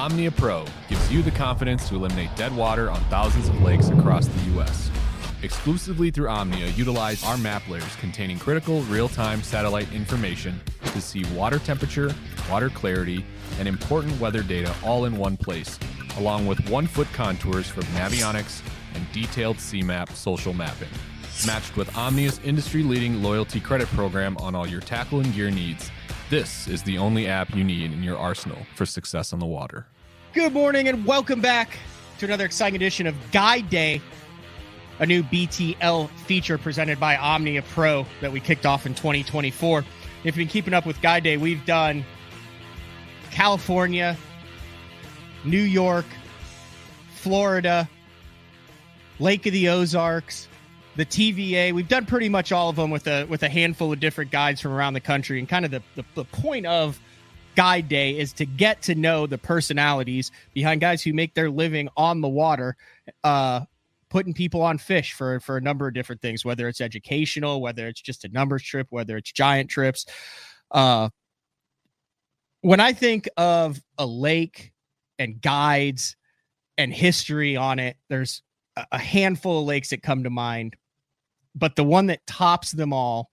Omnia Pro gives you the confidence to eliminate dead water on thousands of lakes across the U.S. Exclusively through Omnia, utilize our map layers containing critical real-time satellite information to see water temperature, water clarity, and important weather data all in one place, along with 1-foot contours from Navionics and detailed CMAP social mapping. Matched with Omnia's industry-leading loyalty credit program on all your tackle and gear needs, this is the only app you need in your arsenal for success on the water. Good morning and welcome back to another exciting edition of Guide Day, a new BTL feature presented by Omnia Pro that we kicked off in 2024. If you've been keeping up with Guide Day, we've done California, New York, Florida, Lake of the Ozarks, the TVA. We've done pretty much all of them with a handful of different guides from around the country. And kind of the point of Guide Day is to get to know the personalities behind guys who make their living on the water, putting people on fish for a number of different things, whether it's educational, whether it's just a numbers trip, whether it's giant trips. When I think of a lake and guides and history on it, there's a handful of lakes that come to mind. But the one that tops them all,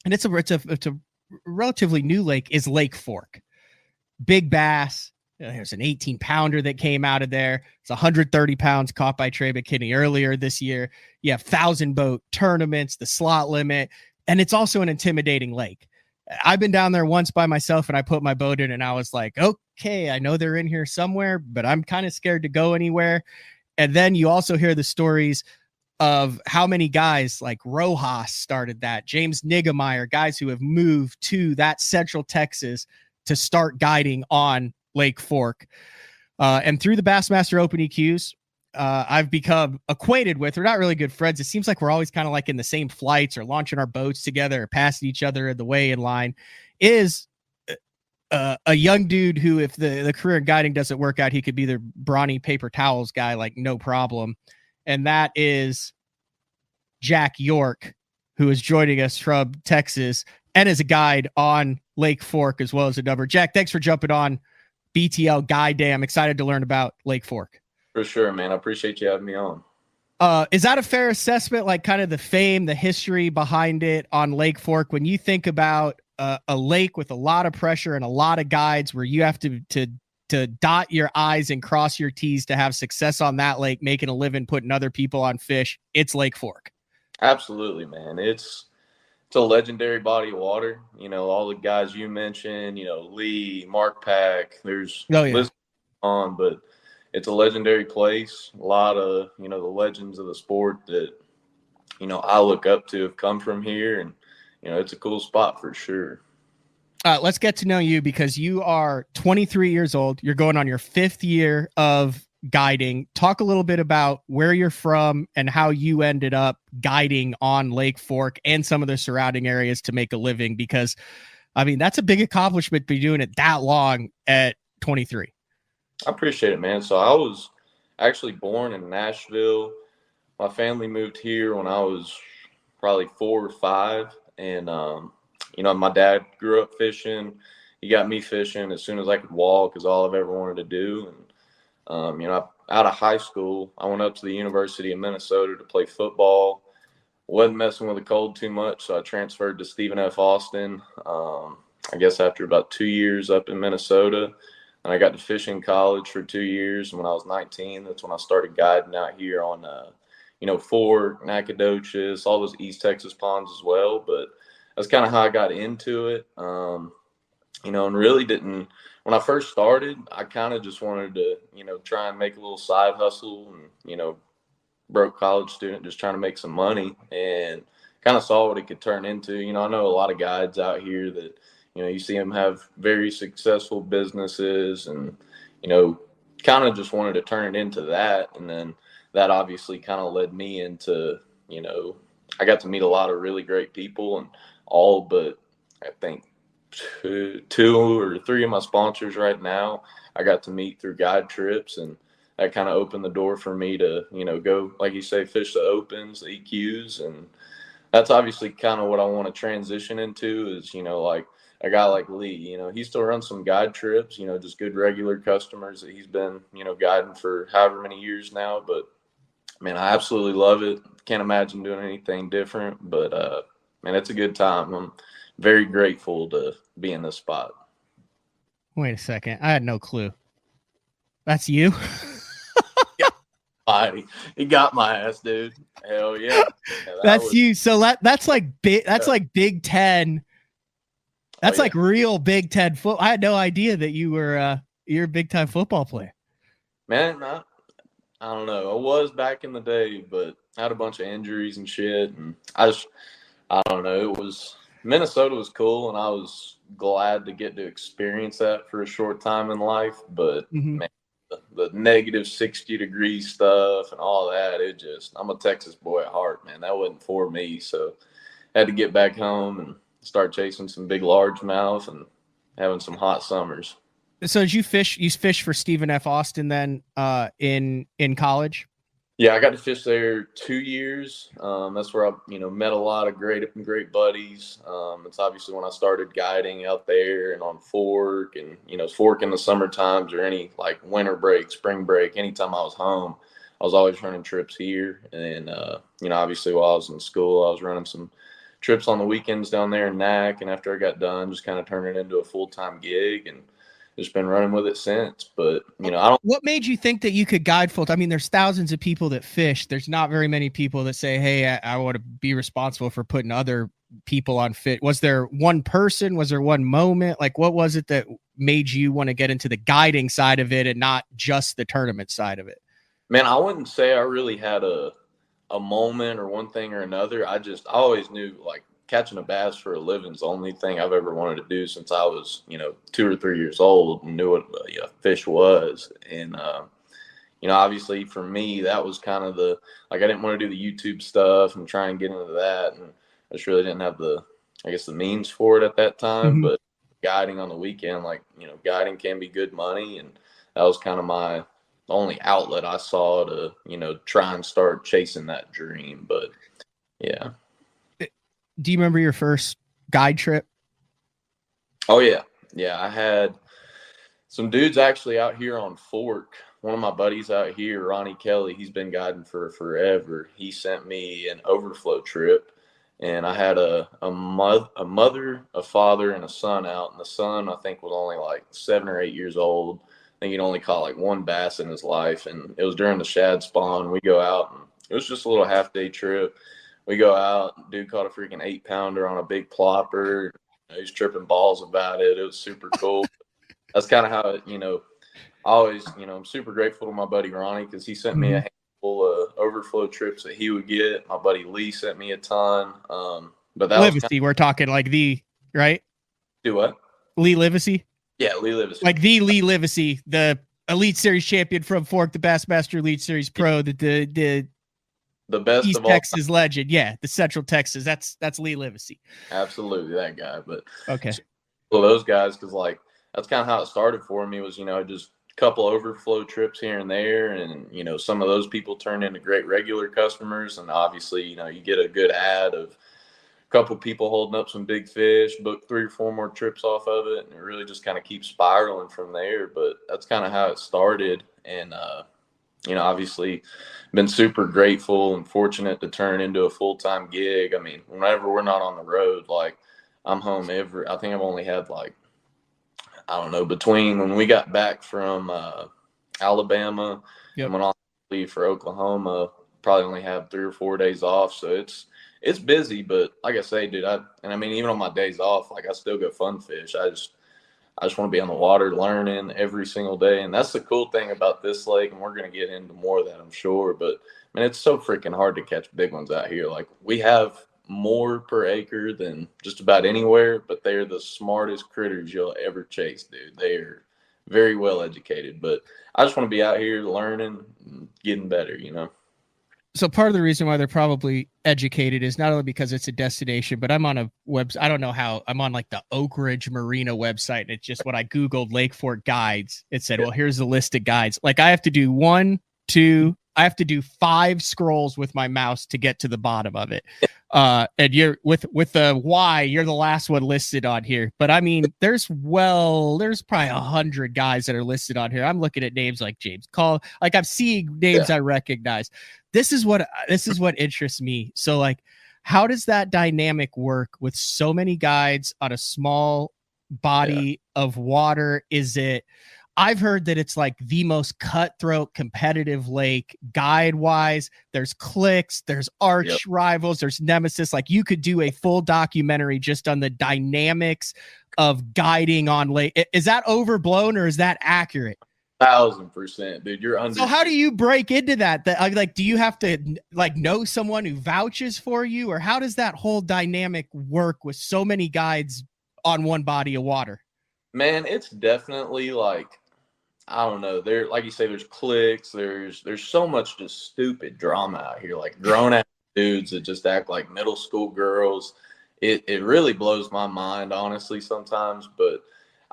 and it's a relatively new lake, is Lake Fork. Big bass. There's an 18-pounder that came out of there. It's 130 pounds caught by Trey McKinney earlier this year. You have 1,000-boat tournaments, the slot limit, and it's also an intimidating lake. I've been down there once by myself, and I put my boat in, and I was like, okay, I know they're in here somewhere, but I'm kind of scared to go anywhere. And then you also hear the stories of how many guys like Rojas started that, James Niggemeyer, guys who have moved to that central Texas to start guiding on Lake Fork. And through the Bassmaster Open EQs, I've become acquainted with, we're not really good friends. It seems like we're always kind of like in the same flights or launching our boats together or passing each other in the weigh-in line, is a young dude who, if the career in guiding doesn't work out, he could be the brawny paper towels guy, like no problem. And that is Jack York, who is joining us from Texas and is a guide on Lake Fork as well as a number. Jack, thanks for jumping on BTL Guide Day. I'm excited to learn about Lake Fork. For sure, man. I appreciate you having me on. Is that a fair assessment, like kind of the fame, the history behind it on Lake Fork? When you think about a lake with a lot of pressure and a lot of guides where you have to dot your I's and cross your T's to have success on that lake, making a living, putting other people on fish, it's Lake Fork. Absolutely, man. It's a legendary body of water. You know, all the guys you mentioned, you know, Lee, Mark Pack, there's on, but it's a legendary place. A lot of, you know, the legends of the sport that, you know, I look up to have come from here, and, you know, it's a cool spot for sure. Let's get to know you, because you are 23 years old. You're going on your 5th year of guiding. Talk a little bit about where you're from and how you ended up guiding on Lake Fork and some of the surrounding areas to make a living, because, I mean, that's a big accomplishment to be doing it that long at 23. I appreciate it, man. So I was actually born in Nashville. My family moved here when I was probably 4 or 5, and you know, my dad grew up fishing. He got me fishing as soon as I could walk, is all I've ever wanted to do. And, you know, out of high school, I went up to the University of Minnesota to play football. Wasn't messing with the cold too much, so I transferred to Stephen F. Austin, I guess after about 2 years up in Minnesota. And I got to fish in college for 2 years. And when I was 19, that's when I started guiding out here on, you know, Fork, Nacogdoches, all those East Texas ponds as well. But that's kind of how I got into it, you know, and really didn't – when I first started, I kind of just wanted to, you know, try and make a little side hustle and, you know, broke college student just trying to make some money, and kind of saw what it could turn into. You know, I know a lot of guides out here that, you know, you see them have very successful businesses, and, you know, kind of just wanted to turn it into that. And then that obviously kind of led me into, you know, I got to meet a lot of really great people, and all but I think two or three of my sponsors right now I got to meet through guide trips, and that kind of opened the door for me to, you know, go, like you say, fish the opens, the EQs. And that's obviously kind of what I want to transition into is, you know, like a guy like Lee, he still runs some guide trips, just good regular customers that he's been, guiding for however many years now. But man, I absolutely love it. Can't imagine doing anything different, but man, it's a good time. I'm very grateful to be in this spot. Wait a second. I had no clue. That's you? He got my ass, dude. Hell yeah. That's you. So that's like like Big Ten. That's like real Big Ten football. I had no idea that you're a big time football player. Man, I don't know. I was back in the day, but I had a bunch of injuries and shit, and I don't know. Minnesota was cool, and I was glad to get to experience that for a short time in life. But man, the negative 60-degree stuff and all that, I'm a Texas boy at heart, man. That wasn't for me. So I had to get back home and start chasing some big largemouth and having some hot summers. So did you fish for Stephen F. Austin then in college? Yeah, I got to fish there 2 years. That's where I, met a lot of great buddies. It's obviously when I started guiding out there and on Fork, and Fork in the summer times or any like winter break, spring break, anytime I was home, I was always running trips here. And obviously while I was in school, I was running some trips on the weekends down there in NAC. And after I got done, just kind of turned it into a full-time gig and just been running with it since. But What made you think that you could guide full time? I mean, there's thousands of people that fish. There's not very many people that say, "Hey, I want to be responsible for putting other people on fit." Was there one person? Was there one moment? Like, what was it that made you want to get into the guiding side of it and not just the tournament side of it? Man, I wouldn't say I really had a moment or one thing or another. I always knew like catching a bass for a living is the only thing I've ever wanted to do since I was, 2 or 3 years old and knew what a fish was. And, obviously for me, that was kind of I didn't want to do the YouTube stuff and try and get into that. And I just really didn't have the means for it at that time. But guiding on the weekend, guiding can be good money. And that was kind of my only outlet I saw to, try and start chasing that dream. But yeah. Do you remember your first guide trip? Oh, yeah. Yeah, I had some dudes actually out here on Fork. One of my buddies out here, Ronnie Kelly, he's been guiding for forever. He sent me an overflow trip, and I had a mother, a father, and a son out. And the son, I think, was only like 7 or 8 years old. I think he'd only caught like one bass in his life, and it was during the shad spawn. We go out, and it was just a little half-day trip. We go out, dude caught a freaking 8-pounder on a big plopper. He's tripping balls about it. It was super cool. That's kind of how it, I always, I'm super grateful to my buddy Ronnie because he sent me a handful of overflow trips that he would get. My buddy Lee sent me a ton. But that Livesey, we're talking like right? Do what? Lee Livesey? Yeah, Lee Livesey. Like the Lee Livesey, the Elite Series champion from Fork, the Bassmaster Elite Series Pro, the best East of all Texas legend. Yeah, the Central Texas. That's Lee Livesey. Absolutely, that guy. But okay. Well, those guys, because that's kind of how it started for me was, just a couple overflow trips here and there. And, some of those people turned into great regular customers. And obviously, you get a good ad of a couple people holding up some big fish, book 3 or 4 more trips off of it. And it really just kind of keeps spiraling from there. But that's kind of how it started. And, obviously been super grateful and fortunate to turn into a full-time gig. I mean, whenever we're not on the road, I'm home I think I've only had I don't know, between when we got back from Alabama and went on leave for Oklahoma, probably only have 3 or 4 days off. So it's busy, but like I say, dude, even on my days off, I still go fun fish. I just want to be on the water learning every single day. And that's the cool thing about this lake. And we're going to get into more of that, I'm sure. But, it's so freaking hard to catch big ones out here. We have more per acre than just about anywhere, but they're the smartest critters you'll ever chase, dude. They are very well educated. But I just want to be out here learning and getting better, So part of the reason why they're probably educated is not only because it's a destination, but I'm on a website. I don't know how I'm on the Oak Ridge Marina website. And it's just when I Googled Lake Fork guides, it said, well, here's the list of guides. I have to do 5 scrolls with my mouse to get to the bottom of it. And you're with the Y, you're the last one listed on here. But I mean, there's probably 100 guys that are listed on here. I'm looking at names like James Call, like I'm seeing names I recognize. This is what interests me. So like, how does that dynamic work with so many guides on a small body of water? I've heard that it's like the most cutthroat competitive lake guide wise. There's cliques, there's arch rivals, there's nemesis. Like you could do a full documentary just on the dynamics of guiding on lake. Is that overblown or is that accurate? 1,000%, dude. You're under. So how do you break into that? Like, do you have to like know someone who vouches for you, or how does that whole dynamic work with so many guides on one body of water? Man, it's definitely like, I don't know. There, like you say, there's cliques. There's so much just stupid drama out here. Like grown ass dudes that just act like middle school girls. It really blows my mind, honestly, sometimes. But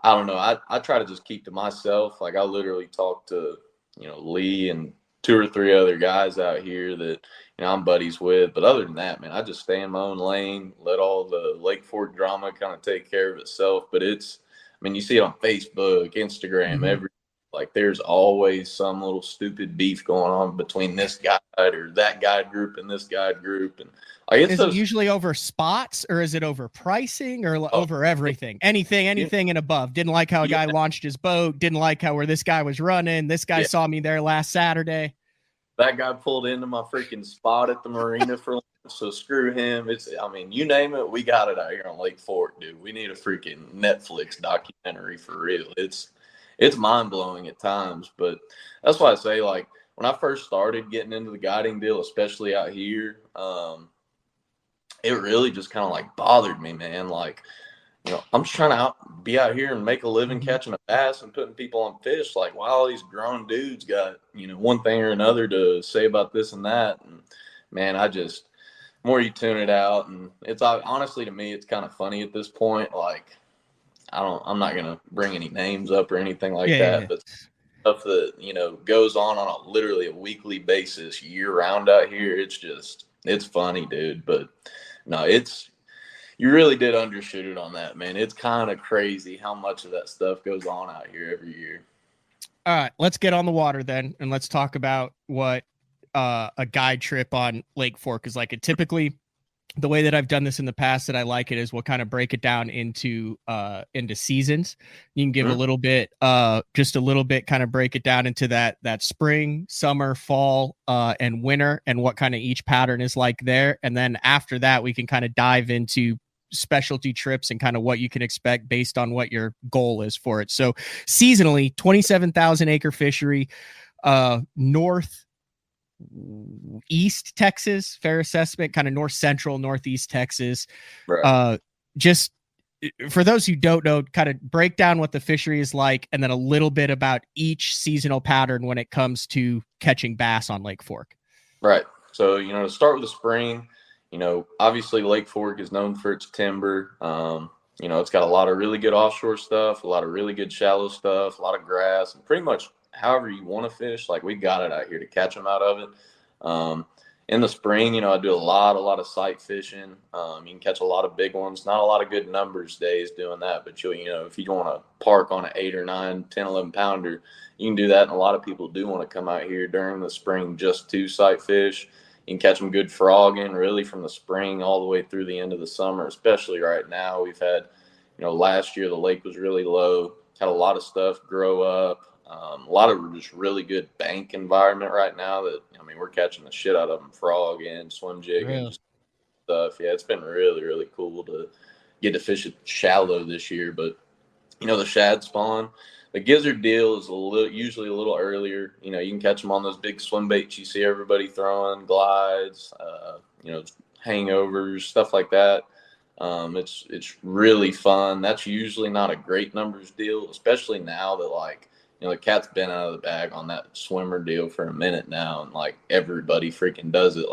I don't know. I try to just keep to myself. Like I literally talk to Lee and 2 or 3 other guys out here that I'm buddies with. But other than that, man, I just stay in my own lane. Let all the Lake Fork drama kind of take care of itself. But you see it on Facebook, Instagram, like there's always some little stupid beef going on between this guide or that guide group and this guide group. And like, is it usually over spots or is it over pricing or over everything? Anything and above. Didn't like how a guy launched his boat. Didn't like how where this guy was running. This guy saw me there last Saturday. That guy pulled into my freaking spot at the marina for lunch, so screw him. You name it, we got it out here on Lake Fork, dude. We need a freaking Netflix documentary for real. It's mind-blowing at times, but that's why I say, like, when I first started getting into the guiding deal, especially out here, it really just kind of, like, bothered me, man. Like, I'm just trying to be out here and make a living catching a bass and putting people on fish. Like, while all these grown dudes got, one thing or another to say about this and that. And, man, the more you tune it out, and it's honestly, to me, it's kind of funny at this point, like, I'm not going to bring any names up or anything like that, but stuff that, goes on literally a weekly basis year round out here. It's funny, dude. But no, you really did undershoot it on that, man. It's kind of crazy how much of that stuff goes on out here every year. All right, let's get on the water then. And let's talk about what a guide trip on Lake Fork is like. It typically, the way that I've done this in the past that I like it is we'll kind of break it down into seasons. You can give a little bit, just a little bit, kind of break it down into that spring, summer, fall, and winter, and what kind of each pattern is like there. And then after that, we can kind of dive into specialty trips and kind of what you can expect based on what your goal is for it. So seasonally, 27,000 acre fishery, East Texas, fair assessment, kind of north central, northeast Texas. Right. Just for those who don't know, kind of break down what the fishery is like, and then a little bit about each seasonal pattern when it comes to catching bass on Lake Fork. Right. So, to start with the spring, obviously Lake Fork is known for its timber. It's got a lot of really good offshore stuff, a lot of really good shallow stuff, a lot of grass, and pretty much however you want to fish, like we got it out here to catch them out of it. In the spring, I do a lot of sight fishing. You can catch a lot of big ones, not a lot of good numbers days doing that, but if you want to park on an 8 or 9, 10, 11 pounder, you can do that. And a lot of people do want to come out here during the spring just to sight fish. You can catch them good frogging really from the spring all the way through the end of the summer, especially right now. We've had, last year the lake was really low, had a lot of stuff grow up. A lot of just really good bank environment right now that, we're catching the shit out of them, frog and swim jig and stuff. Yeah, it's been really, really cool to get to fish it shallow this year. But, the shad spawn, the gizzard deal is usually a little earlier. You can catch them on those big swim baits you see everybody throwing, glides, hangovers, stuff like that. It's really fun. That's usually not a great numbers deal, especially now that the cat's been out of the bag on that swimmer deal for a minute now, and everybody freaking does it.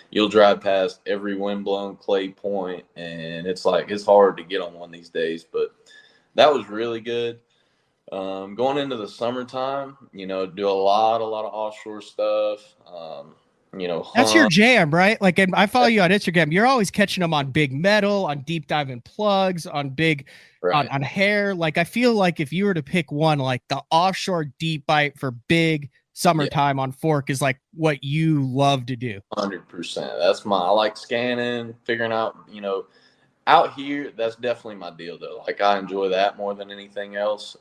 You'll drive past every windblown clay point, and it's hard to get on one these days. But that was really good. Going into the summertime, do a lot of offshore stuff. That's your hunt. jam, right? Like, and I follow you on Instagram. You're always catching them on big metal, on deep diving plugs, on big, Right. on hair. Like, I feel like if you were to pick one, like the offshore deep bite for big summertime on fork is like what you love to do. 100%. I like scanning, figuring out, out here, that's definitely my deal though. Like I enjoy that more than anything else.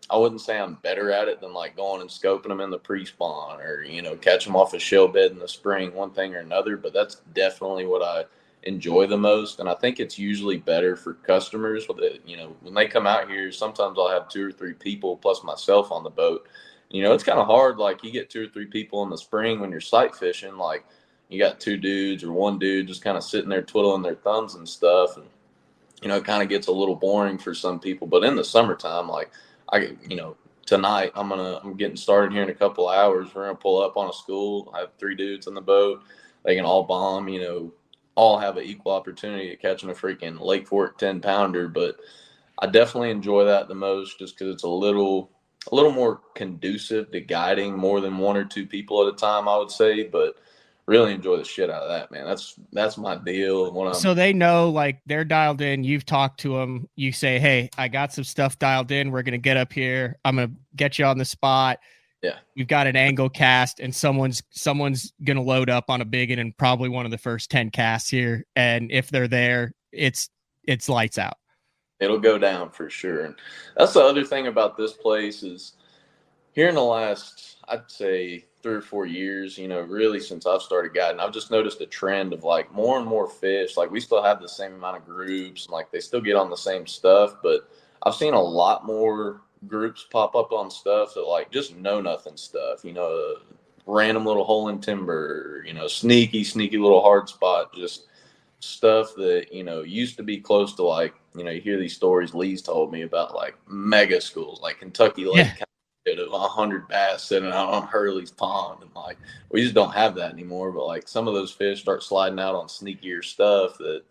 I wouldn't say I'm better at it than like going and scoping them in the pre-spawn or, catch them off a shell bed in the spring, one thing or another. But that's definitely what I enjoy the most. And I think it's usually better for customers that, when they come out here, sometimes I'll have 2 or 3 people plus myself on the boat. It's kind of hard. Like you get 2 or 3 people in the spring when you're sight fishing, like you got 2 dudes or 1 dude just kind of sitting there twiddling their thumbs and stuff. And, it kind of gets a little boring for some people, but in the summertime, like tonight I'm getting started here in a couple hours. We're going to pull up on a school. I have 3 dudes in the boat. They can all bomb, all have an equal opportunity of catching a freaking Lake Fork 10-pounder. But I definitely enjoy that the most just because it's a little more conducive to guiding more than 1 or 2 people at a time, I would say. But really enjoy the shit out of that, man. That's my deal. So they know, like, they're dialed in. You've talked to them. You say, hey, I got some stuff dialed in. We're going to get up here. I'm going to get you on the spot. Yeah. We've got an angle cast and someone's going to load up on a biggin and probably one of the first 10 casts here. And if they're there, it's lights out. It'll go down for sure. And that's the other thing about this place is here in the last, I'd say 3 or 4 years, really since I've started guiding, I've just noticed a trend of like more and more fish. Like we still have the same amount of groups and like they still get on the same stuff, but I've seen a lot more groups pop up on stuff that like just know nothing stuff, random little hole in timber, sneaky little hard spot, just stuff that, used to be close to like, you hear these stories Lee's told me about like mega schools, like Kentucky Lake of 100 bass sitting out on Hurley's pond, and like we just don't have that anymore. But like some of those fish start sliding out on sneakier stuff that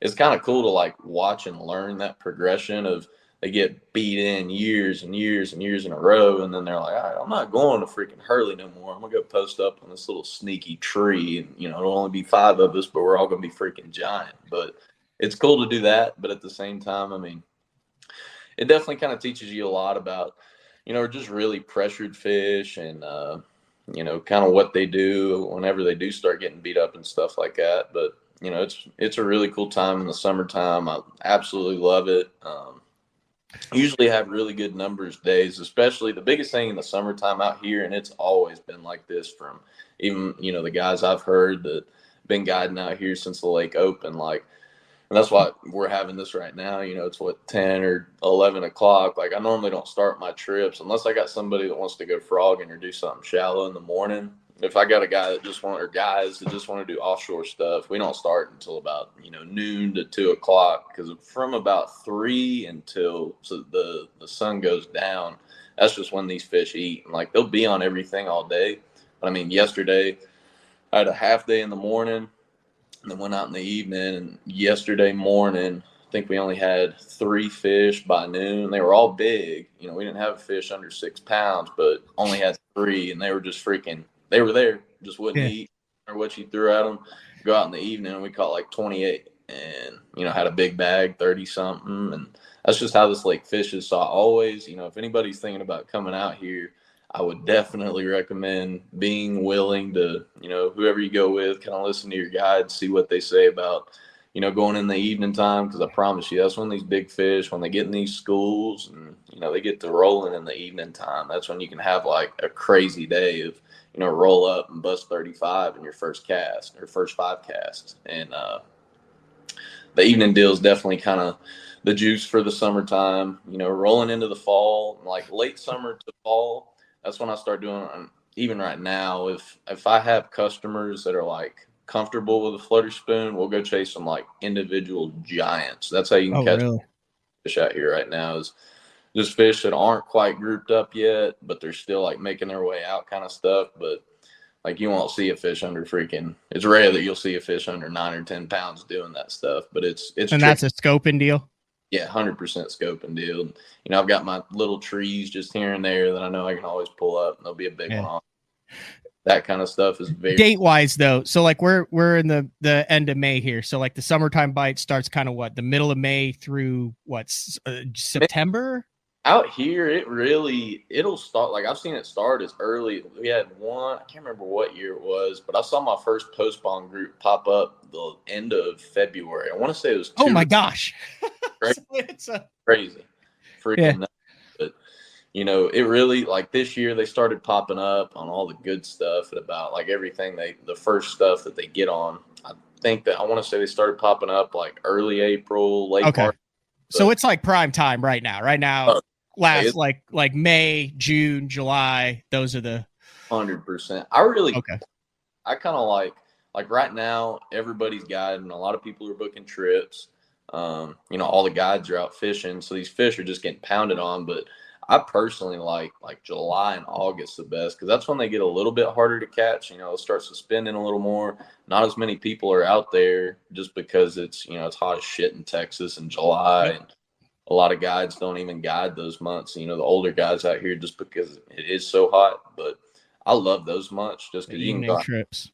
it's kind of cool to like watch and learn that progression of they get beat in years and years and years in a row, and then they're like, all right, I'm not going to freaking Hurley no more. I'm gonna go post up on this little sneaky tree, and it'll only be 5 of us, but we're all gonna be freaking giant. But it's cool to do that, but at the same time, I mean, it definitely kind of teaches you a lot about just really pressured fish and, kind of what they do whenever they do start getting beat up and stuff like that. But, it's a really cool time in the summertime. I absolutely love it. Usually have really good numbers days, especially the biggest thing in the summertime out here. And it's always been like this from even, the guys I've heard that been guiding out here since the lake opened, like, and that's why we're having this right now. It's 10 or 11 o'clock. Like I normally don't start my trips unless I got somebody that wants to go frogging or do something shallow in the morning. If I got a guy that guys that just want to do offshore stuff, we don't start until about, noon to 2 o'clock, because from about 3 until the sun goes down, that's just when these fish eat. And like they'll be on everything all day. But I mean, yesterday I had a half day in the morning, and then went out in the evening. And yesterday morning, I think we only had 3 fish by noon. They were all big. We didn't have a fish under 6 pounds, but only had 3, and they were just freaking. They were there, just wouldn't eat or what you threw at them. Go out in the evening, and we caught like 28, and had a big bag, 30 something, and that's just how this lake fishes. So I always, if anybody's thinking about coming out here, I would definitely recommend being willing to, whoever you go with, kind of listen to your guides, see what they say about, going in the evening time. Because I promise you, that's when these big fish, when they get in these schools and, they get to rolling in the evening time, that's when you can have like a crazy day of, roll up and bust 35 in your first cast or first 5 casts. And the evening deal is definitely kind of the juice for the summertime, rolling into the fall, like late summer to fall. That's when I start doing, even right now, if I have customers that are like comfortable with a flutter spoon, we'll go chase some like individual giants. That's how you can catch fish out here right now, is just fish that aren't quite grouped up yet, but they're still like making their way out kind of stuff. But like you won't see a fish under it's rare that you'll see a fish under 9 or 10 pounds doing that stuff, but it's and that's a scoping deal. Yeah, 100% scoping deal. I've got my little trees just here and there that I know I can always pull up, and there'll be a big one on. that kind of stuff is very date wise though. So like we're in the end of May here. So like the summertime bite starts kind of what, the middle of May through what, September? out here. It'll start, like I've seen it start as early. We had one, I can't remember what year it was, but I saw my first post spawn group pop up the end of February. I want to say it was Oh my gosh. Right? So it's Crazy, freaking nuts. But it really, like this year they started popping up on all the good stuff and about like everything the first stuff that they get on. I think that I want to say they started popping up like early April, late March. So it's like prime time right now. Last like May, June, July. Those are the 100%. I kind of like right now everybody's guiding. A lot of people are booking trips. All the guides are out fishing, so these fish are just getting pounded on. But I personally like July and August the best because that's when they get a little bit harder to catch. They'll start suspending a little more. Not as many people are out there just because it's it's hot as shit in Texas in July. And a lot of guides don't even guide those months. The older guys out here just because it is so hot. But I love those months just because you can go trips.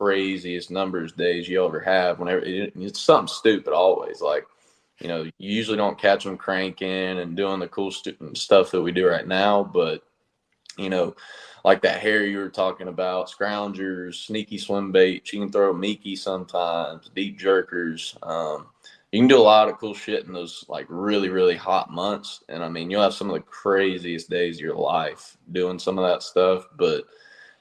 Craziest numbers days you ever have. Whenever it's something stupid, always like. You usually don't catch them cranking and doing the cool stuff that we do right now. But, like that hair you were talking about, scroungers, sneaky swim baits, you can throw meeky sometimes, deep jerkers. You can do a lot of cool shit in those like really, really hot months. And I mean, you'll have some of the craziest days of your life doing some of that stuff. But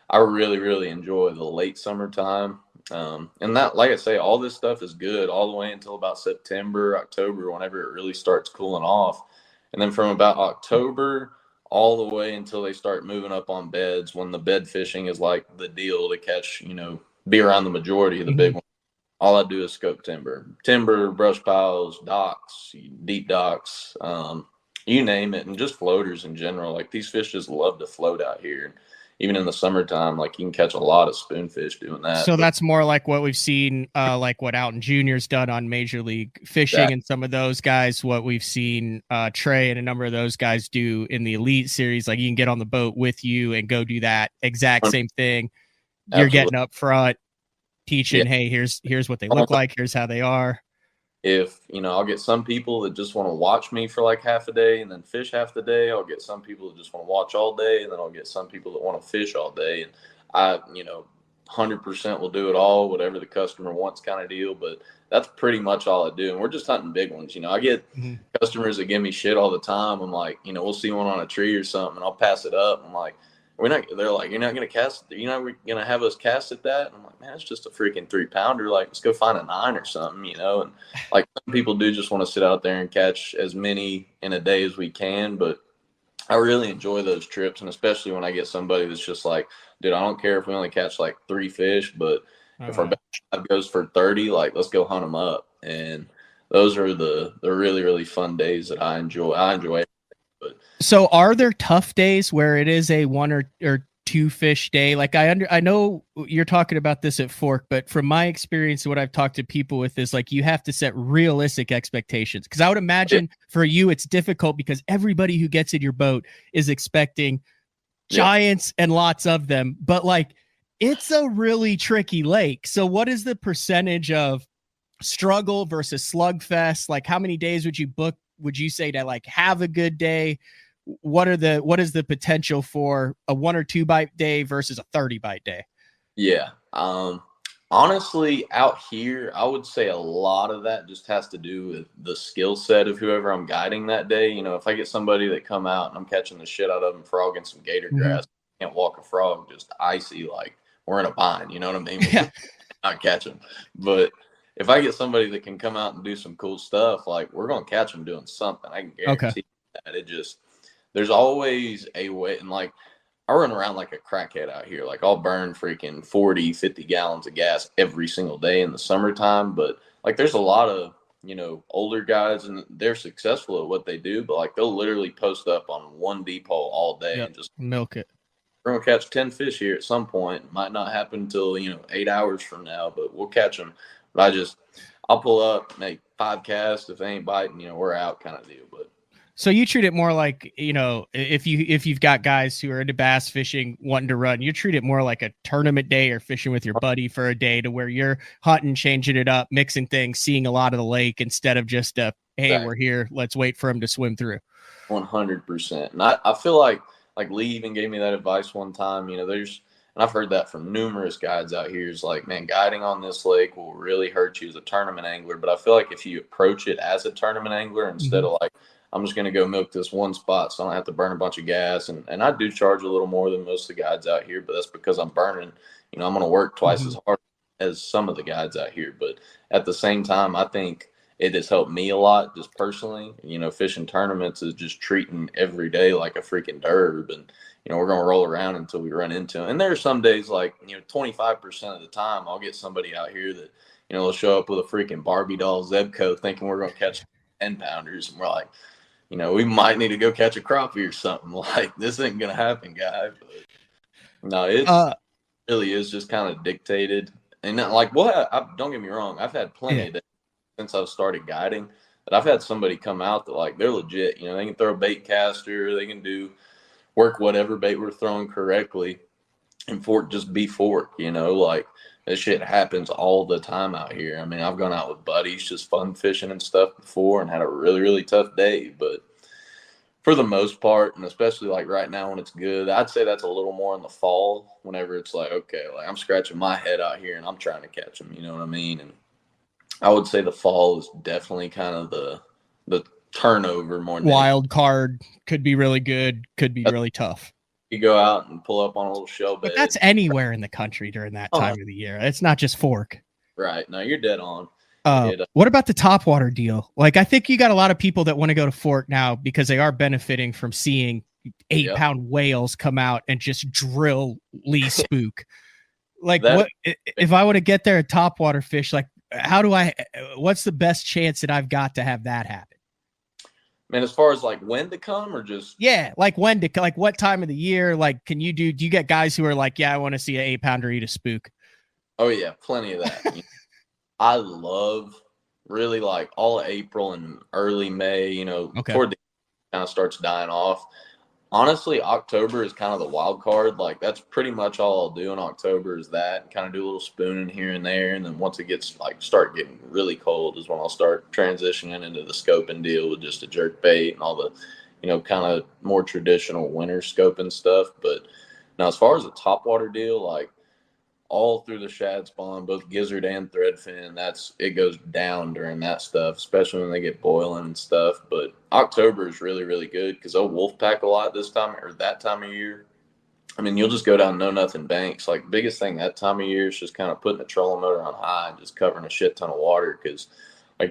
I really, really enjoy the late summertime. And that, like I say, all this stuff is good all the way until about September, October, whenever it really starts cooling off. And then from about October all the way until they start moving up on beds, when the bed fishing is like the deal to catch, be around the majority of the big ones. All I do is scope timber, brush piles, docks, deep docks, you name it, and just floaters in general. Like these fish just love to float out here. Even in the summertime, like you can catch a lot of spoonfish doing that. So that's more like what we've seen, like what Alton Jr.'s done on Major League Fishing and some of those guys, what we've seen Trey and a number of those guys do in the Elite Series. Like you can get on the boat with you and go do that exact same thing. You're getting up front, teaching, hey, here's what they look like. Here's how they are. If, I'll get some people that just want to watch me for like half a day and then fish half the day. I'll get some people that just want to watch all day, and then I'll get some people that want to fish all day. And I, 100% will do it all, whatever the customer wants kind of deal. But that's pretty much all I do. And we're just hunting big ones. I get customers that give me shit all the time. I'm like, we'll see one on a tree or something and I'll pass it up. I'm like, they're like, you're not going to cast, you're not going to have us cast at that? And I'm like, man, it's just a freaking 3-pounder. Like, let's go find a 9 or something, and like some people do just want to sit out there and catch as many in a day as we can. But I really enjoy those trips. And especially when I get somebody that's just like, dude, I don't care if we only catch like 3 fish, but if our best goes for 30, like let's go hunt them up. And those are the really, really fun days that I enjoy. So are there tough days where it is a 1 or 2 fish day? Like I know you're talking about this at Fork, but from my experience, what I've talked to people with is like, you have to set realistic expectations. Cause I would imagine for you, it's difficult because everybody who gets in your boat is expecting giants and lots of them, but like, it's a really tricky lake. So what is the percentage of struggle versus slugfest? Like how many days would you book? Would you say to like have a good day? What is the potential for a 1 or 2 bite day versus a 30 bite day? Yeah. Honestly, out here, I would say a lot of that just has to do with the skill set of whoever I'm guiding that day. If I get somebody that come out and I'm catching the shit out of them frogging some gator grass, can't walk a frog, just icy, like we're in a bind, you know what I mean? Yeah. Not catch them. But if I get somebody that can come out and do some cool stuff, like we're going to catch them doing something. I can guarantee that. There's always a way. And like, I run around like a crackhead out here. Like I'll burn freaking 40, 50 gallons of gas every single day in the summertime. But like, there's a lot of, older guys and they're successful at what they do, but like they'll literally post up on one deep hole all day and just milk it. We're going to catch 10 fish here at some point. It might not happen until, 8 hours from now, but we'll catch them. But I'll pull up, make 5 casts. If they ain't biting, we're out kind of deal. But So you treat it more like, if you've got guys who are into bass fishing wanting to run, you treat it more like a tournament day or fishing with your buddy for a day, to where you're hunting, changing it up, mixing things, seeing a lot of the lake instead of just hey, Exactly. we're here, let's wait for him to swim through. 100%. And I feel like Lee even gave me that advice one time. And I've heard that from numerous guides out here. Is like, man, guiding on this lake will really hurt you as a tournament angler. But I feel like if you approach it as a tournament angler instead of like, I'm just going to go milk this one spot so I don't have to burn a bunch of gas. And I do charge a little more than most of the guides out here, but that's because I'm burning. I'm going to work twice as hard as some of the guides out here. But at the same time, I think it has helped me a lot just personally. Fishing tournaments is just treating every day like a freaking derb. And, we're going to roll around until we run into them. And there are some days 25% of the time I'll get somebody out here that, they'll show up with a freaking Barbie doll Zebco thinking we're going to catch 10 pounders. And we're like, we might need to go catch a crappie or something. Like, this ain't going to happen, guy. But no, it really is just kind of dictated. And don't get me wrong. I've had plenty of days since I've started guiding that I've had somebody come out that they're legit. They can throw a bait caster, they can work whatever bait we're throwing correctly, and fork just be fork. This shit happens all the time out here. I mean, I've gone out with buddies just fun fishing and stuff before and had a really, really tough day. But for the most part, and especially right now when it's good, I'd say that's a little more in the fall whenever it's okay, I'm scratching my head out here and I'm trying to catch them. You know what I mean? And I would say the fall is definitely kind of the turnover more. Wild card could be really good, could be really tough. You go out and pull up on a little shell bed. But that's anywhere in the country during that time of the year. It's not just Fork. Right. No, you're dead on. What about the topwater deal? I think you got a lot of people that want to go to Fork now because they are benefiting from seeing 8-pound whales come out and just drill Lee Spook. What if I want to get there at topwater fish? What's the best chance that I've got to have that happen? Man, as far as when to come or just when to what time of the year? Do you get guys who are I want to see an 8-pounder eat a spook? Oh yeah, plenty of that. I love really all of April and early May, toward the kind of starts dying off. Honestly, October is kind of the wild card. That's pretty much all I'll do in October is that, kind of do a little spooning here and there. And then once it gets start getting really cold is when I'll start transitioning into the scoping deal with just a jerk bait and all the, kind of more traditional winter scoping stuff. But now as far as the topwater deal, all through the shad spawn, both gizzard and threadfin, it goes down during that stuff, especially when they get boiling and stuff. But October is really, really good because they'll wolf pack a lot that time of year. I mean, you'll just go down no nothing banks. Biggest thing that time of year is just kind of putting the trolling motor on high and just covering a shit ton of water because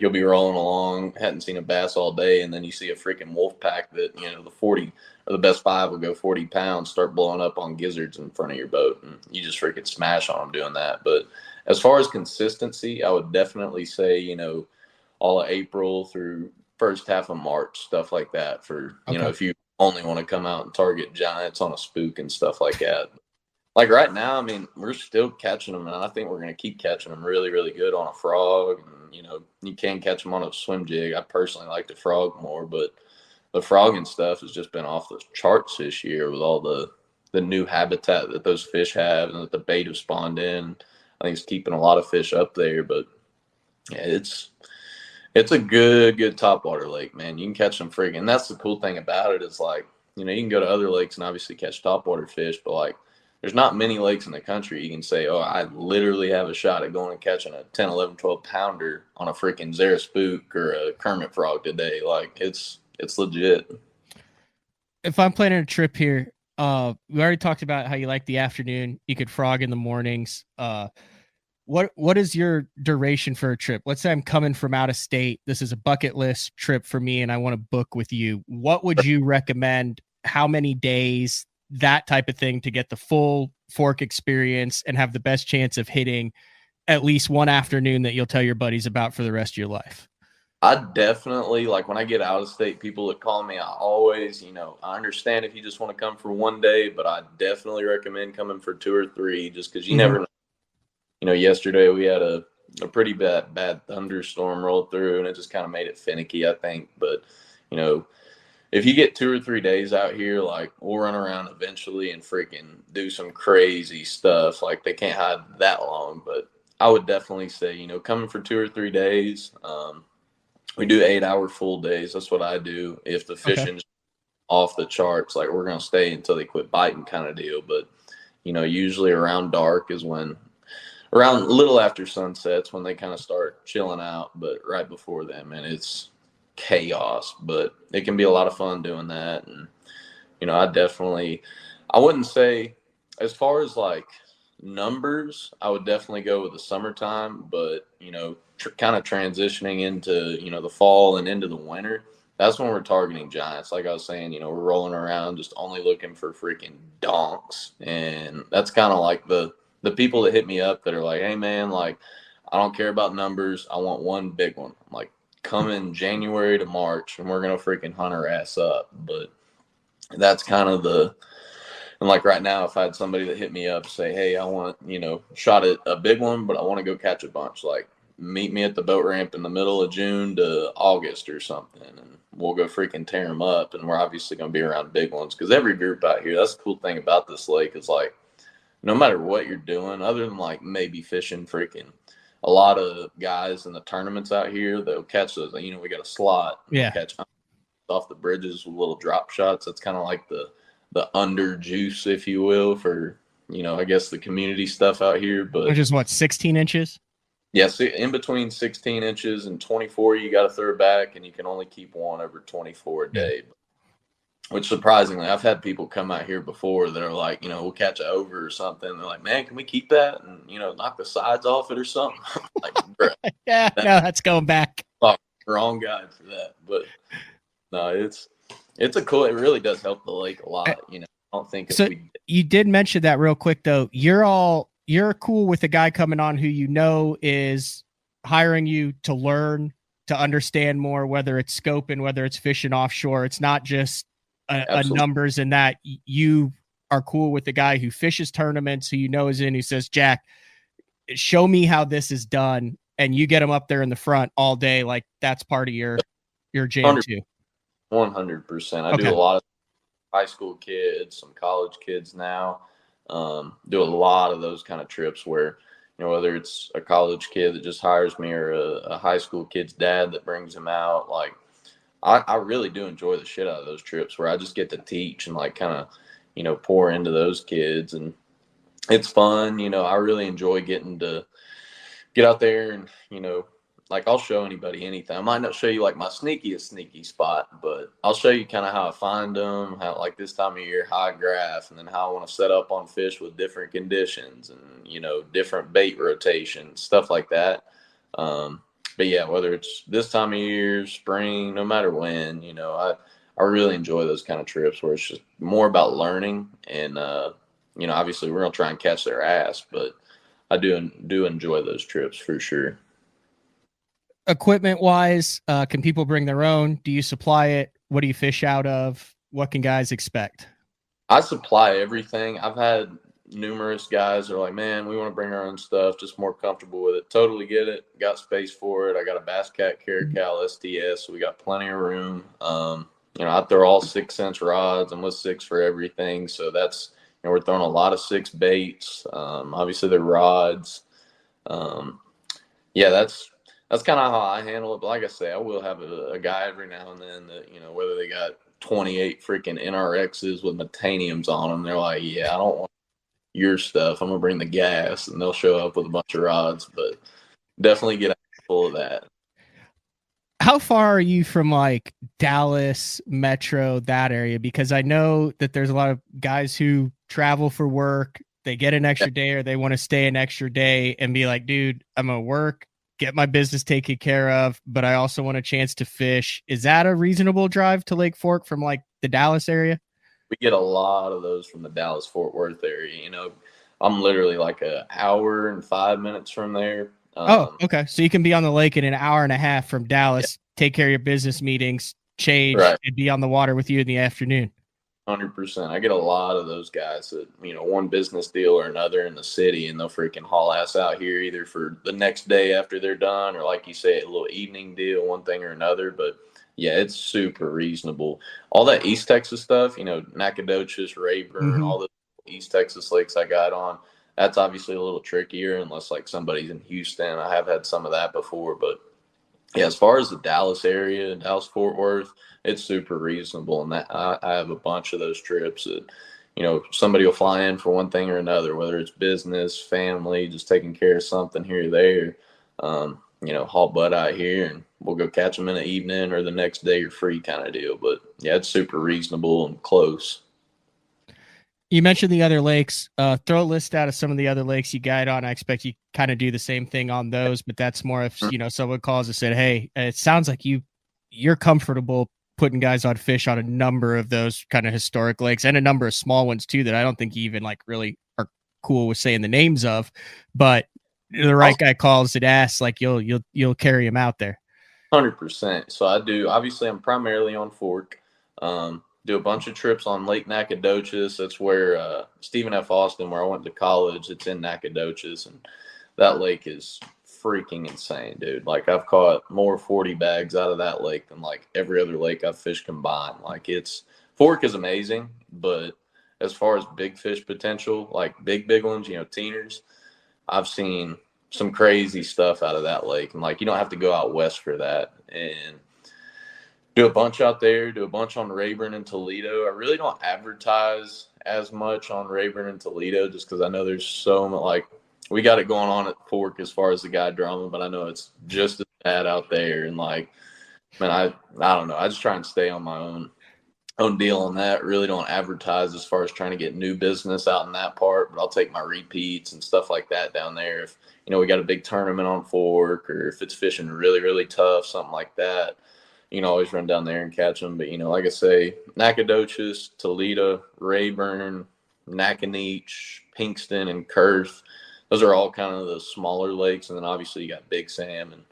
you'll be rolling along, hadn't seen a bass all day, and then you see a freaking wolf pack that, the 40 or the best 5 will go 40 pounds, start blowing up on gizzards in front of your boat, and you just freaking smash on them doing that. But as far as consistency, I would definitely say, all of April through first half of March, stuff like that for, if you only want to come out and target giants on a spook and stuff like that. Right now, I mean, we're still catching them, and I think we're going to keep catching them really, really good on a frog. And, you can catch them on a swim jig. I personally like the frog more, but the frogging stuff has just been off the charts this year with all the new habitat that those fish have and that the bait have spawned in. I think it's keeping a lot of fish up there, but yeah, it's a good topwater lake, man. You can catch some friggin'. And that's the cool thing about it is you can go to other lakes and obviously catch topwater fish, but there's not many lakes in the country you can say, oh, I literally have a shot at going and catching a 10, 11, 12 pounder on a freaking Zara spook or a Kermit frog today. It's legit. If I'm planning a trip here, we already talked about how you like the afternoon. You could frog in the mornings. What is your duration for a trip? Let's say I'm coming from out of state. This is a bucket list trip for me, and I want to book with you. What would you recommend? How many days? That type of thing to get the full Fork experience and have the best chance of hitting at least one afternoon that you'll tell your buddies about for the rest of your life. I definitely, when I get out of state, people that call me, I always, I understand if you just want to come for one day, but I definitely recommend coming for 2 or 3 just because you never know. Yesterday we had a pretty bad thunderstorm roll through and it just kind of made it finicky, I think. But, if you get 2 or 3 days out here, like we'll run around eventually and freaking do some crazy stuff. Like they can't hide that long, but I would definitely say, coming for 2 or 3 days, we do 8-hour full days. That's what I do. If the fishing's off the charts, like we're going to stay until they quit biting kind of deal. But, usually around dark is around a little after sunsets when they kind of start chilling out. But right before then, man, it's chaos. But it can be a lot of fun doing that. And, I wouldn't say as far as like numbers, I would definitely go with the summertime. But, kind of transitioning into, the fall and into the winter, that's when we're targeting giants. Like I was saying, we're rolling around just only looking for freaking donks. And that's kind of like the people that hit me up that are like, hey, man, like, I don't care about numbers. I want one big one. I'm like, come in January to March, and we're going to freaking hunt our ass up. But that's kind of and like right now, if I had somebody that hit me up, say, hey, I want, shot at a big one, but I want to go catch a bunch. Like, meet me at the boat ramp in the middle of June to August or something, and we'll go freaking tear them up. And we're obviously going to be around big ones because every group out here, that's the cool thing about this lake is like, no matter what you're doing, other than like maybe fishing freaking, a lot of guys in the tournaments out here, they'll catch those. We got a slot. Yeah. Catch off the bridges with little drop shots. That's kind of like the under juice, if you will, for, I guess the community stuff out here. But which is what, 16 inches? Yes, in between 16 inches and 24, you got to throw back, and you can only keep one over 24 a day. Which surprisingly, I've had people come out here before that are like, we'll catch it over or something. They're like, man, can we keep that and knock the sides off it or something? Like, yeah, no, that's going back. Wrong guy for that, but no, it's a cool. It really does help the lake a lot. I don't think. So you did mention that real quick though. You're cool with a guy coming on who is hiring you to learn, to understand more, whether it's scoping, whether it's fishing offshore. It's not just a numbers and that. You are cool with the guy who fishes tournaments, who is in, who says, Jack, show me how this is done. And you get him up there in the front all day. Like that's part of your jam too. 100%. I do a lot of high school kids, some college kids now. Do a lot of those kind of trips where, whether it's a college kid that just hires me or a high school kid's dad that brings him out, like I really do enjoy the shit out of those trips where I just get to teach and like kind of, pour into those kids. And it's fun. I really enjoy getting to get out there and, like I'll show anybody anything. I might not show you like my sneaky spot, but I'll show you kind of how I find them, how like this time of year, how I graph, and then how I want to set up on fish with different conditions and, different bait rotations, stuff like that. But yeah, whether it's this time of year, spring, no matter when, I really enjoy those kind of trips where it's just more about learning and, obviously we're going to try and catch their ass, but I do enjoy those trips for sure. Equipment wise, can people bring their own? Do you supply it? What do you fish out of? What can guys expect? I supply everything. I've had numerous guys that are like, man, we want to bring our own stuff, just more comfortable with it. Totally get it. Got space for it. I got a Bass Cat Caracal STS, so we got plenty of room. I throw all 6 cents rods. I'm with 6 for everything. So that's, we're throwing a lot of 6 baits. Obviously the rods. That's kind of how I handle it. But like I say, I will have a guy every now and then that, whether they got 28 freaking NRXs with metaniums on them, they're like, yeah, I don't want your stuff. I'm going to bring the gas. And they'll show up with a bunch of rods. But definitely get full of that. How far are you from like Dallas, Metro, that area? Because I know that there's a lot of guys who travel for work. They get an extra day or they want to stay an extra day and be like, dude, I'm going to work, get my business taken care of, but I also want a chance to fish. Is that a reasonable drive to Lake Fork from like the Dallas area? We get a lot of those from the Dallas Fort Worth area. I'm literally like an hour and 5 minutes from there. Okay. So you can be on the lake in an hour and a half from Dallas, take care of your business meetings, change, and be on the water with you in the afternoon. 100%. I get a lot of those guys that, one business deal or another in the city, and they'll freaking haul ass out here either for the next day after they're done, or like you say, a little evening deal, one thing or another. But Yeah, it's super reasonable. All that East Texas stuff, Nacogdoches, Rayburn, Mm-hmm. all the East Texas lakes I got on, that's obviously a little trickier unless like somebody's in Houston. I have had some of that before, but yeah, as far as the Dallas area, Dallas Fort Worth, it's super reasonable, and that I have a bunch of those trips that somebody will fly in for one thing or another, whether it's business, family, just taking care of something here or there. Haul butt out here, and we'll go catch them in the evening or the next day you're free kind of deal. But yeah, it's super reasonable and close. You mentioned the other lakes. Throw a list out of some of the other lakes you guide on. I expect you kind of do the same thing on those, but that's more if someone calls and said, "Hey, it sounds like you're comfortable putting guys on fish on a number of those kind of historic lakes and a number of small ones too that I don't think you even like really are cool with saying the names of." But the right guy calls and asks, like you'll carry him out there. 100%. So I do. Obviously, I'm primarily on Fork. Do a bunch of trips on Lake Nacogdoches. That's where Stephen F. Austin, where I went to college, it's in Nacogdoches, and that lake is freaking insane, dude. Like I've caught more 40 bags out of that lake than like every other lake I've fished combined. Like Fork is amazing, but as far as big fish potential, like big ones, teeners, I've seen some crazy stuff out of that lake, and like you don't have to go out west for that. And do a bunch out there, do a bunch on Rayburn and Toledo. I really don't advertise as much on Rayburn and Toledo just because I know there's so much, like, we got it going on at Fork as far as the guide drama, but I know it's just as bad out there. And, like, man, I don't know. I just try and stay on my own deal on that. Really don't advertise as far as trying to get new business out in that part, but I'll take my repeats and stuff like that down there. If, we got a big tournament on Fork or if it's fishing really, really tough, something like that. Always run down there and catch them. But, like I say, Nacogdoches, Toledo, Rayburn, Nacogneach, Pinkston, and Kurth, those are all kind of the smaller lakes. And then obviously you got Big Sam and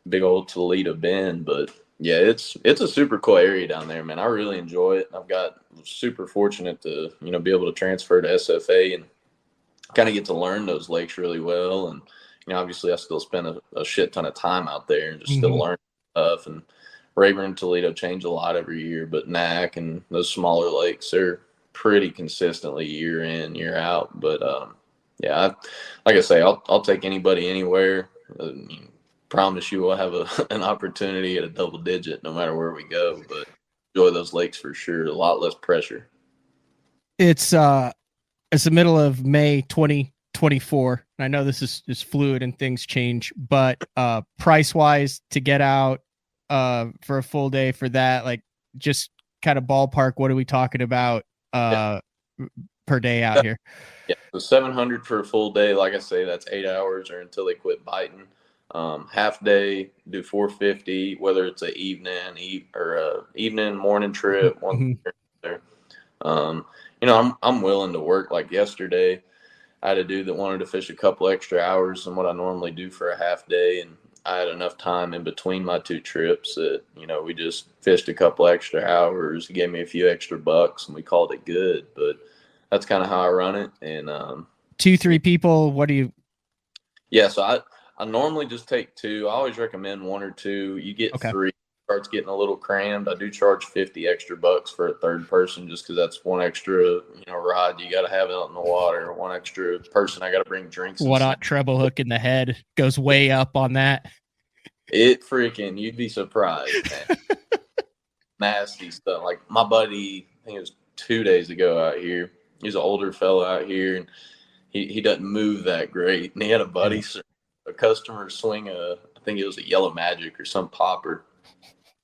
big old Toledo Bend. But, yeah, it's a super cool area down there, man. I really enjoy it. I've got super fortunate to, be able to transfer to SFA and kind of get to learn those lakes really well. And, obviously I still spend a shit ton of time out there and just still learn stuff. And Rayburn and Toledo change a lot every year, but Nac and those smaller lakes are pretty consistently year in, year out. But yeah, like I say, I'll take anybody anywhere. Promise you, we'll have an opportunity at a double digit no matter where we go. But enjoy those lakes for sure. A lot less pressure. It's the middle of May 2024. I know this is fluid and things change, but price wise to get out for a full day for that, like just kind of ballpark, what are we talking about per day out here? Yeah, so 700 for a full day. Like I say, that's 8 hours or until they quit biting. Half day, do 450, whether it's an evening, morning trip. There. I'm willing to work. Like yesterday, I had a dude that wanted to fish a couple extra hours than what I normally do for a half day, and I had enough time in between my two trips that, we just fished a couple extra hours. He gave me a few extra bucks and we called it good. But that's kind of how I run it. And 2-3 people, what do you? Yeah, so I normally just take two. I always recommend one or two. You get three, it starts getting a little crammed. I do charge 50 extra bucks for a third person just because that's one extra, rod you got to have out in the water. One extra person I got to bring drinks. What a treble hook in the head goes way up on that. It freaking, you'd be surprised, man. Nasty stuff. Like my buddy, I think it was 2 days ago out here. He's an older fellow out here, and he doesn't move that great. And he had a customer swing I think it was a Yellow Magic or some popper,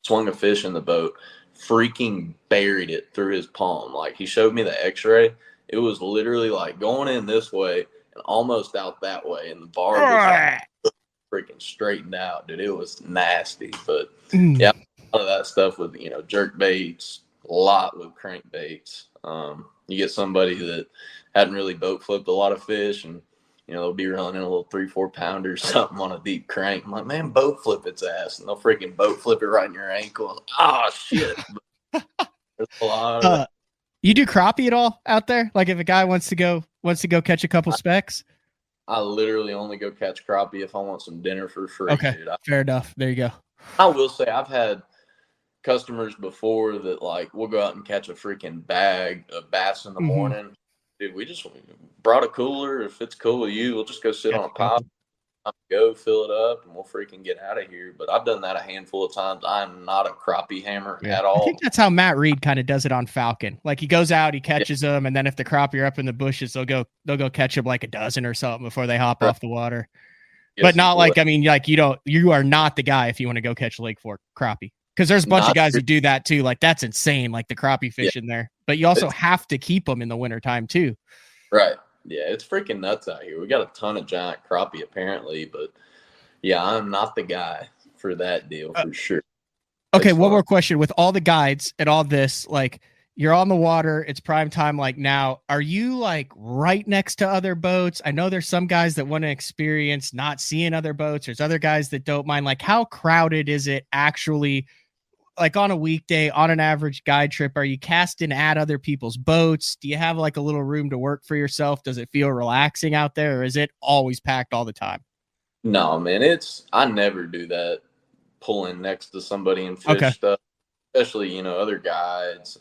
swung a fish in the boat, freaking buried it through his palm. Like he showed me the x-ray. It was literally like going in this way and almost out that way. And the bar was freaking straightened out, dude. It was nasty. But yeah, a lot of that stuff with, jerk baits, a lot with crank baits. You get somebody that hadn't really boat flipped a lot of fish, and they'll be running a little 3-4 pounder or something on a deep crank. I'm like, man, boat flip its ass, and they'll freaking boat flip it right in your ankle. Oh shit! There's a lot of you do crappie at all out there? Like if a guy wants to go catch a couple specks? I literally only go catch crappie if I want some dinner for free. Okay, dude. fair enough. There you go. I will say I've had customers before that, like, we'll go out and catch a freaking bag of bass in the morning. Dude, we just brought a cooler. If it's cool with you, we'll just go sit on a pile, go fill it up, and we'll freaking get out of here. But I've done that a handful of times. I'm not a crappie hammer at all. I think that's how Matt Reed kind of does it on Falcon. Like, he goes out, he catches them, and then if the crappie are up in the bushes, they'll go catch them like a dozen or something before they hop off the water. Yes, but not like, I mean, like, you are not the guy if you want to go catch Lake Fork crappie. Because there's a bunch of guys who do that too. Like, that's insane, like the crappie fish in there. But you also have to keep them in the wintertime too. Right. Yeah, it's freaking nuts out here. We got a ton of giant crappie apparently, but yeah, I'm not the guy for that deal for sure. Okay, one more question. With all the guides and all this, like, you're on the water, it's prime time like now. Are you like right next to other boats? I know there's some guys that want to experience not seeing other boats. There's other guys that don't mind. Like, how crowded is it actually? Like, on a weekday, on an average guide trip, are you casting at other people's boats? Do you have like a little room to work for yourself? Does it feel relaxing out there, or is it always packed all the time? No, man, I never do that, pulling next to somebody and fish stuff, especially, other guides.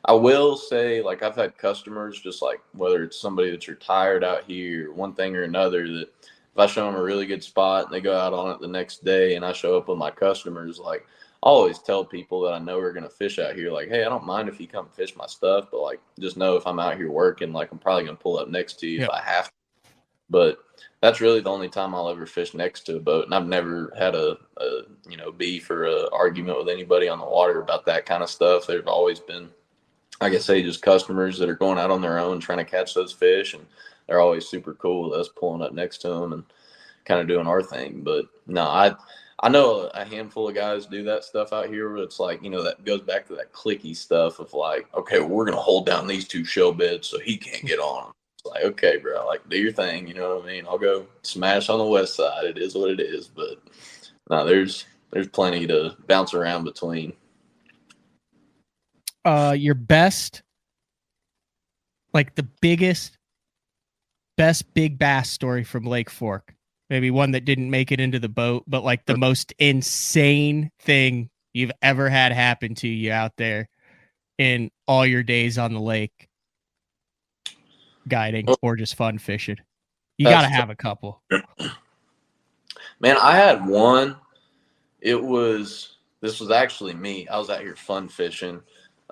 I will say, like, I've had customers, just like whether it's somebody that's retired out here, one thing or another, that if I show them a really good spot and they go out on it the next day and I show up with my customers, like, I always tell people that I know are going to fish out here, like, hey, I don't mind if you come fish my stuff, but, like, just know if I'm out here working, like, I'm probably going to pull up next to you if I have to. But that's really the only time I'll ever fish next to a boat. And I've never had a beef or a argument with anybody on the water about that kind of stuff. There've always been, like I say, just customers that are going out on their own trying to catch those fish. And they're always super cool with us pulling up next to them and kind of doing our thing. But no, I know a handful of guys do that stuff out here, but it's like, that goes back to that cliquey stuff of like, okay, well, we're going to hold down these two shell beds so he can't get on them. It's like, okay, bro, like, do your thing. You know what I mean? I'll go smash on the west side. It is what it is. But no, there's plenty to bounce around between. Your best, like the best big bass story from Lake Fork. Maybe one that didn't make it into the boat, but like the most insane thing you've ever had happen to you out there in all your days on the lake guiding or just fun fishing. You got to have a couple. Man, I had one. This was actually me. I was out here fun fishing.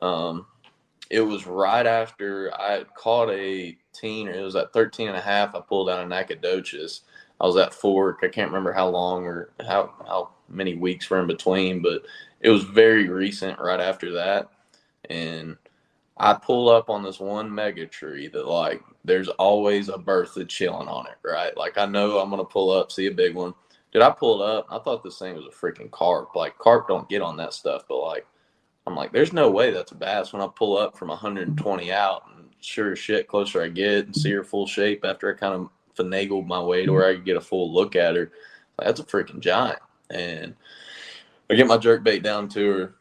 It was right after I had caught a teen, it was at 13 and a half. I pulled out a Nacogdoches. I was at Fork. I can't remember how long or how many weeks were in between, but it was very recent right after that. And I pull up on this one mega tree that, like, there's always a bertha chilling on it, right? Like, I know I'm going to pull up, see a big one. Dude, I pulled up. I thought this thing was a freaking carp. Like, carp don't get on that stuff, but, like, I'm like, there's no way that's a bass when I pull up from 120 out. And sure as shit, closer I get and see her full shape after I kind of finagled my way to where I could get a full look at her. Like, that's a freaking giant. And I get my jerkbait down to her.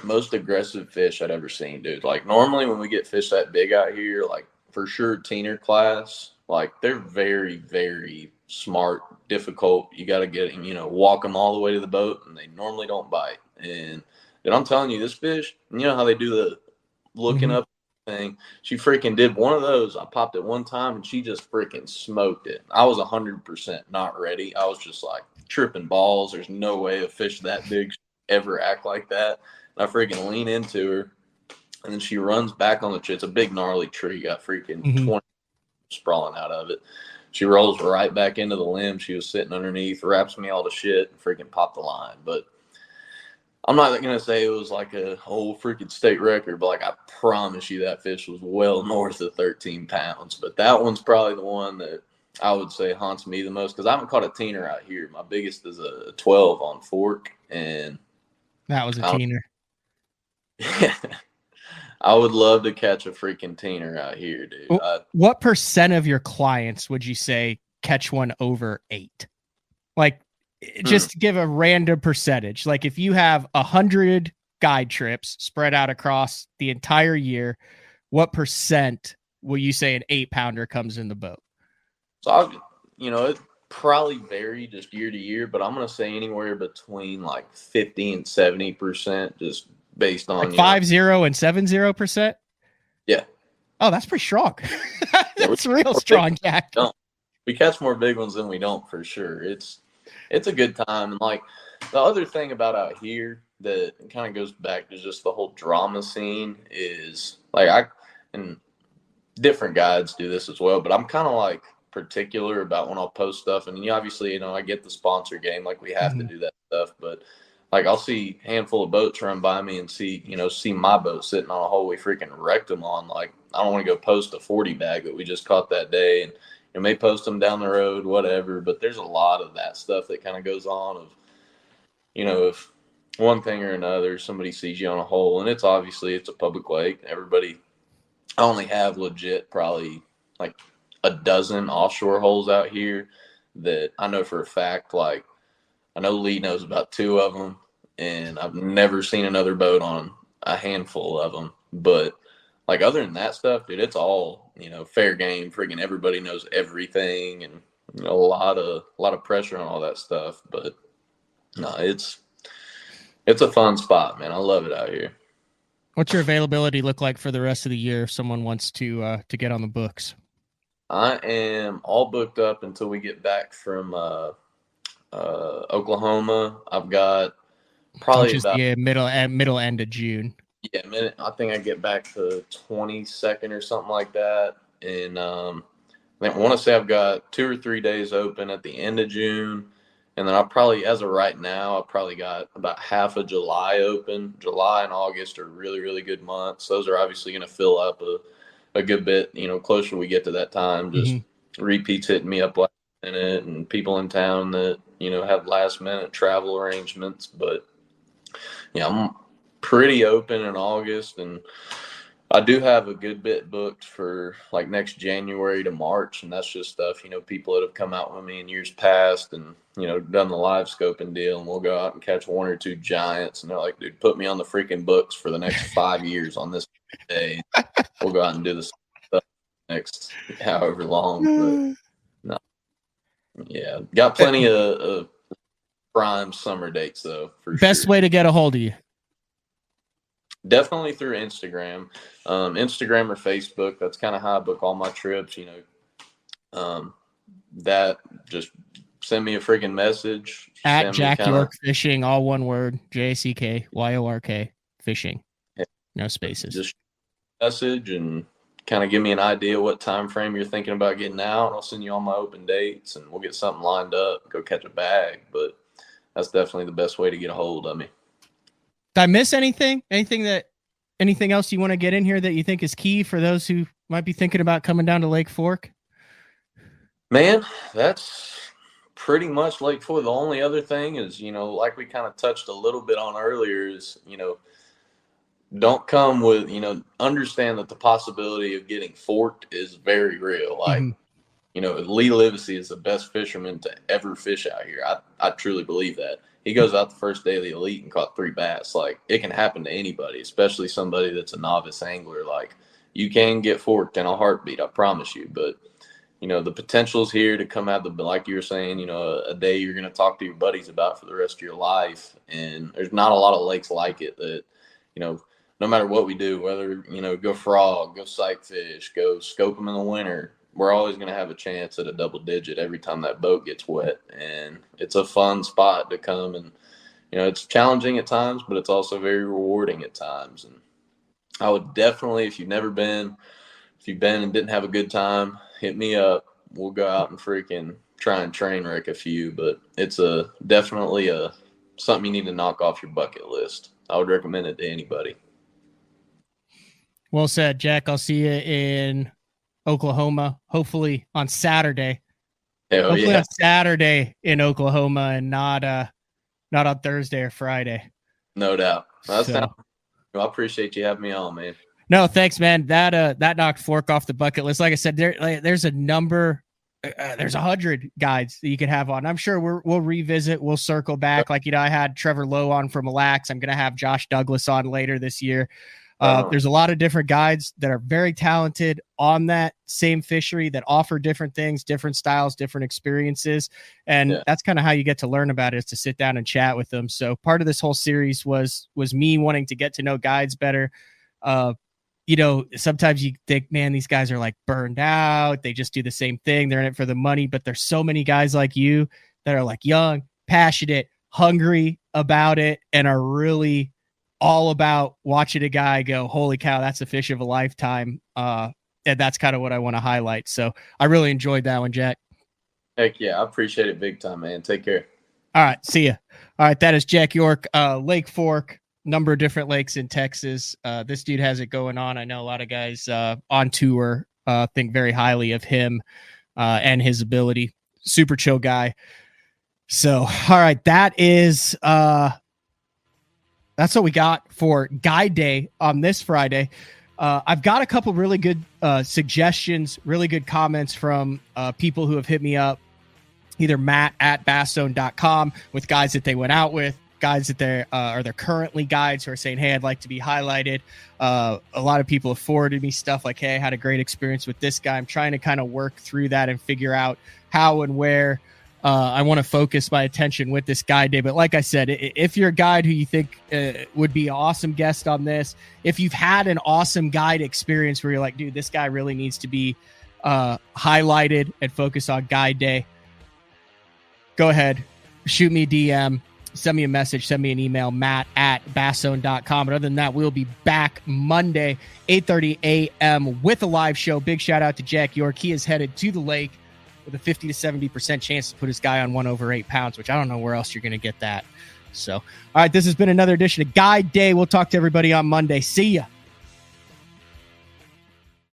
Most aggressive fish I'd ever seen, dude. Like, normally when we get fish that big out here, like, for sure teener class, like, they're very, very smart, difficult. You got to get them, walk them all the way to the boat, and they normally don't bite. And I'm telling you, this fish, you know how they do the looking up thing? She freaking did one of those. I popped it one time, and she just freaking smoked it. I was 100% not ready. I was just, like, tripping balls. There's no way a fish that big should ever act like that. And I freaking lean into her, and then she runs back on the tree. It's a big, gnarly tree. Got freaking 20 sprawling out of it. She rolls right back into the limb she was sitting underneath, wraps me all to shit, and freaking popped the line. But I'm not going to say it was like a whole freaking state record, but, like, I promise you that fish was well north of 13 pounds. But that one's probably the one that I would say haunts me the most because I haven't caught a teener out here. My biggest is a 12 on Fork, and that was a teener. I would love to catch a freaking teener out here, dude. What percent of your clients would you say catch one over 8? Like, just to give a random percentage, like if you have 100 guide trips spread out across the entire year, what percent will you say an 8-pounder comes in the boat? So, it probably vary just year to year, but I'm going to say anywhere between like 50 and 70%, just based on like 50 and 70%. Yeah. Oh, that's pretty strong. That's real strong, Jack. We catch more big ones than we don't, for sure. It's a good time. And like the other thing about out here that kind of goes back to just the whole drama scene is like and different guides do this as well, but I'm kind of like particular about when I'll post stuff. And obviously, I get the sponsor game, like we have to do that stuff, but like I'll see a handful of boats run by me and see my boat sitting on a hole we freaking wrecked them on. Like I don't want to go post a 40 bag that we just caught that day, and may post them down the road, whatever. But there's a lot of that stuff that kind of goes on of, if one thing or another, somebody sees you on a hole, and it's a public lake. I only have legit probably like a dozen offshore holes out here that I know for a fact. Like I know Lee knows about 2 of them, and I've never seen another boat on a handful of them. But like other than that stuff, dude, it's all fair game. Freaking everybody knows everything, and a lot of pressure on all that stuff. But no, it's a fun spot, man. I love it out here. What's your availability look like for the rest of the year if someone wants to get on the books? I am all booked up until we get back from Oklahoma. I've got probably about middle end of June. Yeah, I think I get back the 22nd or something like that. And I want to say I've got 2 or 3 days open at the end of June. And then as of right now, I've probably got about half of July open. July and August are really, really good months. Those are obviously going to fill up a good bit, closer we get to that time. Just repeats hitting me up last minute, and people in town that, have last minute travel arrangements. But yeah, I'm pretty open in August, and I do have a good bit booked for like next January to March, and that's just stuff, people that have come out with me in years past and, done the live scoping deal, and we'll go out and catch 1 or 2 giants, and they're like, dude, put me on the freaking books for the next 5 years on this day. We'll go out and do this stuff next however long. But no, yeah, got plenty of prime summer dates though. For Best way to get a hold of you? Definitely through Instagram, Instagram or Facebook. That's kind of how I book all my trips. That just send me a freaking message at Jack York Fishing, all one word, JackYork Fishing, no spaces. Just message and kind of give me an idea what time frame you're thinking about getting out. I'll send you all my open dates, and we'll get something lined up. Go catch a bag, but that's definitely the best way to get a hold of me. Did I miss anything? Anything else you want to get in here that you think is key for those who might be thinking about coming down to Lake Fork? Man, that's pretty much Lake Fork. The only other thing is, like we kind of touched a little bit on earlier is, don't come with, understand that the possibility of getting forked is very real. Like, Lee Livesey is the best fisherman to ever fish out here. I truly believe that. He goes out the first day of the elite and caught 3 bass. Like, it can happen to anybody, especially somebody that's a novice angler. Like, you can get forked in a heartbeat, I promise you. But, the potential's here to come out like you were saying, a day you're going to talk to your buddies about for the rest of your life. And there's not a lot of lakes like it that, no matter what we do, whether, go frog, go sight fish, go scope them in the winter, we're always going to have a chance at a double digit every time that boat gets wet. And it's a fun spot to come, and, it's challenging at times, but it's also very rewarding at times. And I would definitely, if you've been and didn't have a good time, hit me up. We'll go out and freaking try and train wreck a few, but it's definitely something you need to knock off your bucket list. I would recommend it to anybody. Well said, Jack. I'll see you in Oklahoma, hopefully on Saturday. Hopefully on Saturday in Oklahoma, and not on Thursday or Friday. No doubt. I appreciate you having me on, man. No, thanks, man. That knocked Fork off the bucket list. Like I said, there's a number. There's 100 guides that you could have on. I'm sure we'll revisit. We'll circle back. Like, I had Trevor Lowe on from Mille Lacs. I'm going to have Josh Douglas on later this year. There's a lot of different guides that are very talented on that same fishery that offer different things, different styles, different experiences. And that's kind of how you get to learn about it, is to sit down and chat with them. So part of this whole series was me wanting to get to know guides better. Sometimes you think, man, these guys are like burned out. They just do the same thing. They're in it for the money, but there's so many guys like you that are like young, passionate, hungry about it, and are really all about watching a guy go, holy cow, that's a fish of a lifetime. And that's kind of what I want to highlight. So I really enjoyed that one, Jack. Heck yeah. I appreciate it big time, man. Take care. All right. See ya. All right. That is Jack York, Lake Fork, number of different lakes in Texas. This dude has it going on. I know a lot of guys on tour think very highly of him and his ability. Super chill guy. So, all right. That is, that's what we got for Guide Day on this Friday. I've got a couple really good suggestions, really good comments from people who have hit me up, either Matt at basszone.com with guys that they went out with, guys that they're currently guides who are saying, hey, I'd like to be highlighted. A lot of people have forwarded me stuff like, hey, I had a great experience with this guy. I'm trying to kind of work through that and figure out how and where I want to focus my attention with this guide day. But like I said, if you're a guide who you think would be an awesome guest on this, if you've had an awesome guide experience where you're like, dude, this guy really needs to be highlighted and focus on guide day, go ahead, shoot me a DM, send me a message, send me an email, Matt at basszone.com. But other than that, we'll be back Monday, 8:30 a.m. with a live show. Big shout out to Jack York. He is headed to the lake with a 50 to 70% chance to put his guy on 1 over 8 pounds, which I don't know where else you're going to get that. So, all right, this has been another edition of Guide Day. We'll talk to everybody on Monday. See ya.